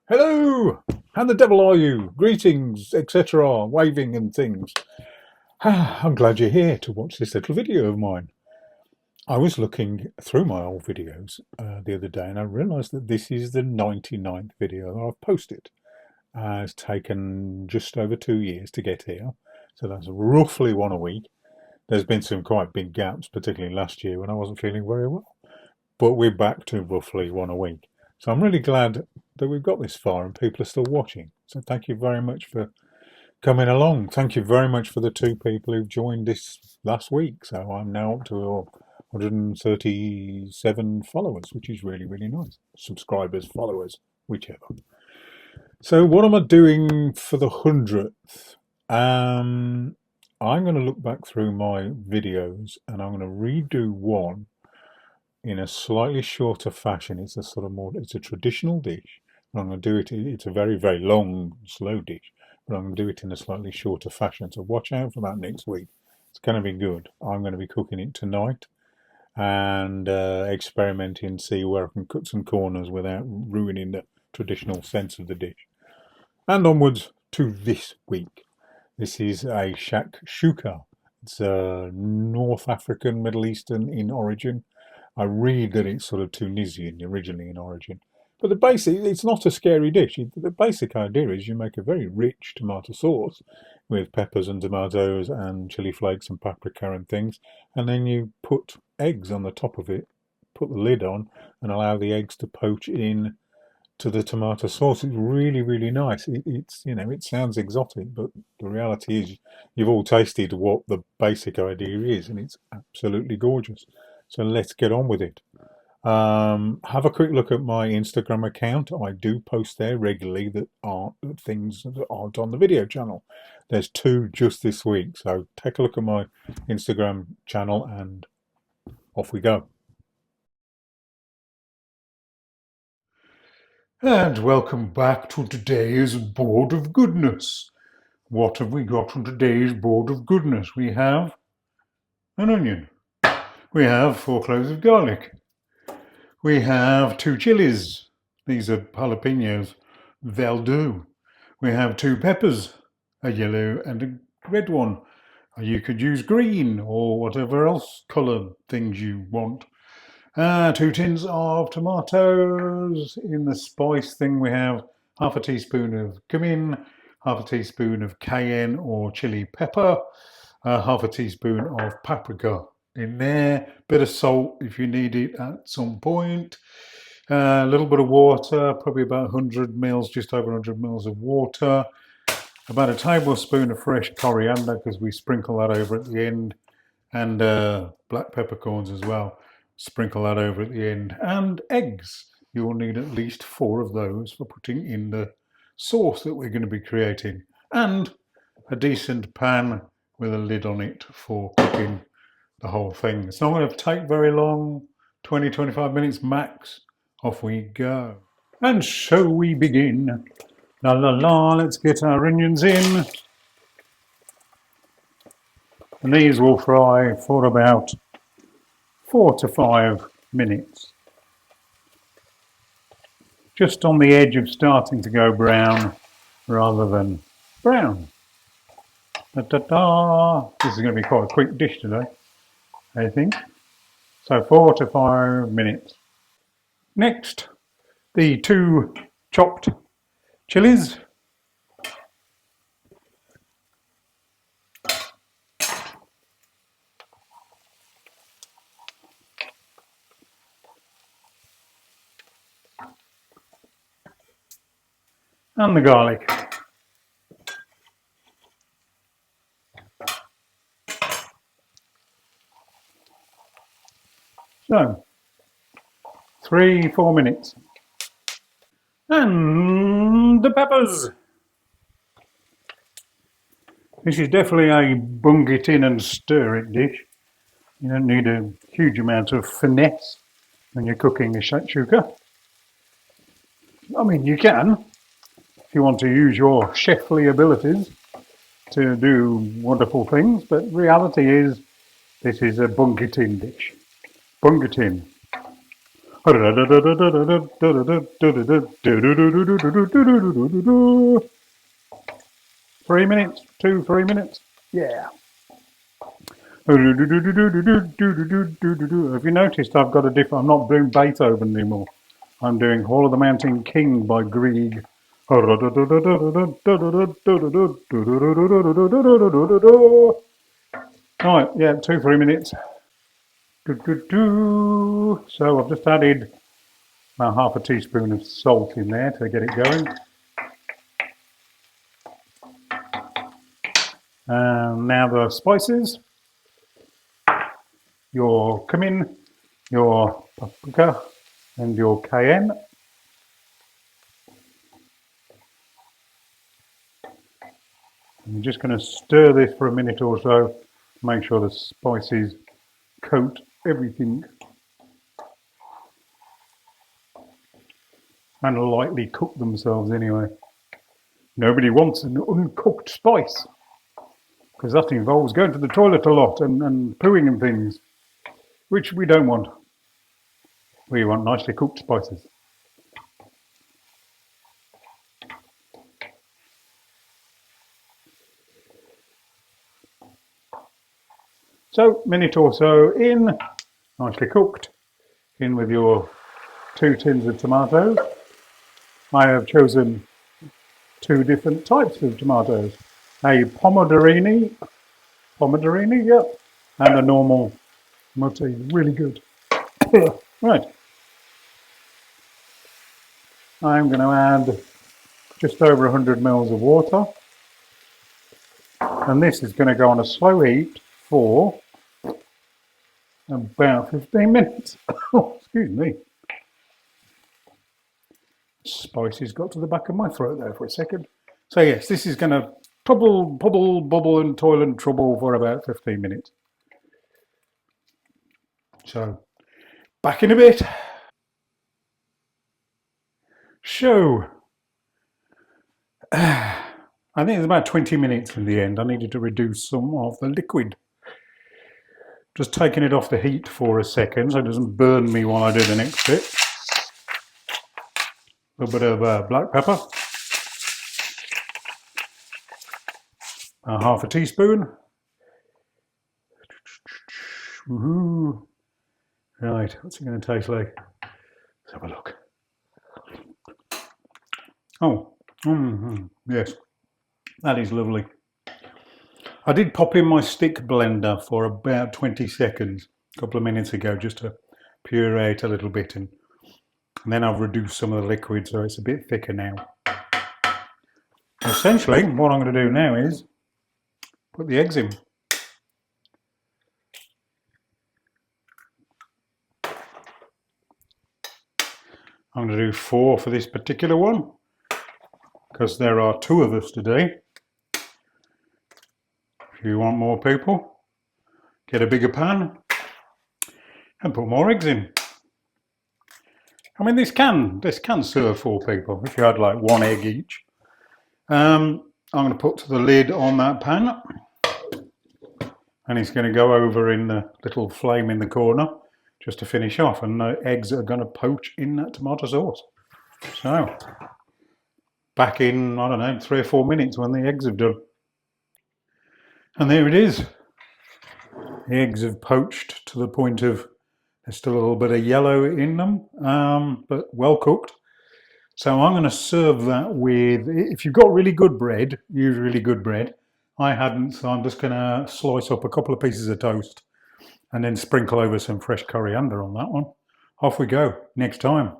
Hello! How the devil are you? Greetings, etc. Waving and things. I'm glad you're here to watch this little video of mine. I was looking through my old videos the other day and I realised that this is the 99th video that I've posted. It's taken just over 2 years to get here, so that's roughly one a week. There's been some quite big gaps, particularly last year when I wasn't feeling very well. But we're back to roughly one a week. So I'm really glad that we've got this far and people are still watching. So thank you very much for coming along. Thank you very much for the 2 people who've joined this last week. So I'm now up to 137 followers, which is really, really nice. Subscribers, followers, whichever. So what am I doing for the 100th? I'm going to look back through my videos and I'm going to redo one in a slightly shorter fashion. It's a traditional dish. But I'm going to do it, it's a very, very long, slow dish, but I'm going to do it in a slightly shorter fashion. So watch out for that next week. It's going to be good. I'm going to be cooking it tonight and experimenting, see where I can cut some corners without ruining the traditional sense of the dish. And onwards to this week. This is a shakshuka. It's North African, Middle Eastern in origin. I read that it's sort of Tunisian originally in origin. But it's not a scary dish. The basic idea is you make a very rich tomato sauce with peppers and tomatoes and chili flakes and paprika and things. And then you put eggs on the top of it, put the lid on and allow the eggs to poach in to the tomato sauce. It's really, really nice. It sounds exotic, but the reality is you've all tasted what the basic idea is and it's absolutely gorgeous. So let's get on with it. Have a quick look at my Instagram account. I do post there regularly that aren't things that aren't on the video channel. There's 2 just this week. So take a look at my Instagram channel and off we go. And welcome back to today's board of goodness. What have we got on today's board of goodness? We have an onion. We have 4 cloves of garlic. We have 2 chilies. These are jalapenos. They'll do. We have 2 peppers, a yellow and a red one. You could use green or whatever else colour things you want. 2 tins of tomatoes. In the spice thing we have half a teaspoon of cumin, half a teaspoon of cayenne or chili pepper, half a teaspoon of paprika in there, bit of salt if you need it at some point, a little bit of water, probably about 100 mils, just over 100 mils of water, about a tablespoon of fresh coriander because we sprinkle that over at the end, and black peppercorns as well, sprinkle that over at the end, and eggs. You will need at least 4 of those for putting in the sauce that we're going to be creating, and a decent pan with a lid on it for cooking the whole thing. It's not going to take very long, 20-25 minutes max. Off we go. And so we begin. La la la, let's get our onions in. And these will fry for about 4 to 5 minutes. Just on the edge of starting to go brown rather than brown. Da, da, da. This is going to be quite a quick dish today, I think. So 4 to 5 minutes. Next, the 2 chopped chilies. And the garlic. So, 3-4 minutes. And the peppers. This is definitely a bung it in and stir it dish. You don't need a huge amount of finesse when you're cooking a shakshuka. I mean, you can, if you want to use your chefly abilities, to do wonderful things, but reality is this is a bunker tin dish. Bunker tin. 3 minutes, 3 minutes. Yeah. Have you noticed I've got a different, I'm not doing Beethoven anymore. I'm doing Hall of the Mountain King by Grieg. Right, yeah, 3 minutes. So I've just added about half a teaspoon of salt in there to get it going. Now the spices, your cumin, your paprika and your cayenne. I'm just going to stir this for a minute or so, make sure the spices coat everything and lightly cook themselves anyway. Nobody wants an uncooked spice because that involves going to the toilet a lot and pooing and things, which we don't want. We want nicely cooked spices. So, minute or so in, nicely cooked, in with your 2 tins of tomatoes. I have chosen 2 different types of tomatoes. A pomodorini, yeah, and a normal mutti, really good. Right, I'm going to add just over 100 mils of water, and this is going to go on a slow heat for about 15 minutes. Excuse me. Spices got to the back of my throat there for a second. So yes, this is going to bubble and toil and trouble for about 15 minutes. So back in a bit. So I think it's about 20 minutes in the end. I needed to reduce some of the liquid. Just taking it off the heat for a second so it doesn't burn me while I do the next bit. A little bit of black pepper. Half a teaspoon. Woohoo. Right, what's it going to taste like? Let's have a look. Oh, yes, that is lovely. I did pop in my stick blender for about 20 seconds a couple of minutes ago just to pureate a little bit, and then I've reduced some of the liquid so it's a bit thicker now. Essentially, what I'm going to do now is put the eggs in. I'm going to do 4 for this particular one because there are 2 of us today. If you want more people, get a bigger pan and put more eggs in. I mean, this can serve 4 people if you had like 1 egg each. I'm going to put the lid on that pan, and it's going to go over in the little flame in the corner just to finish off, and the eggs are going to poach in that tomato sauce. So back in, I don't know, 3 or 4 minutes when the eggs have done. And there it is. The eggs have poached to the point of there's still a little bit of yellow in them, but well cooked. So I'm going to serve that with, if you've got really good bread, use really good bread. I hadn't, so I'm just going to slice up a couple of pieces of toast and then sprinkle over some fresh coriander on that one. Off we go next time.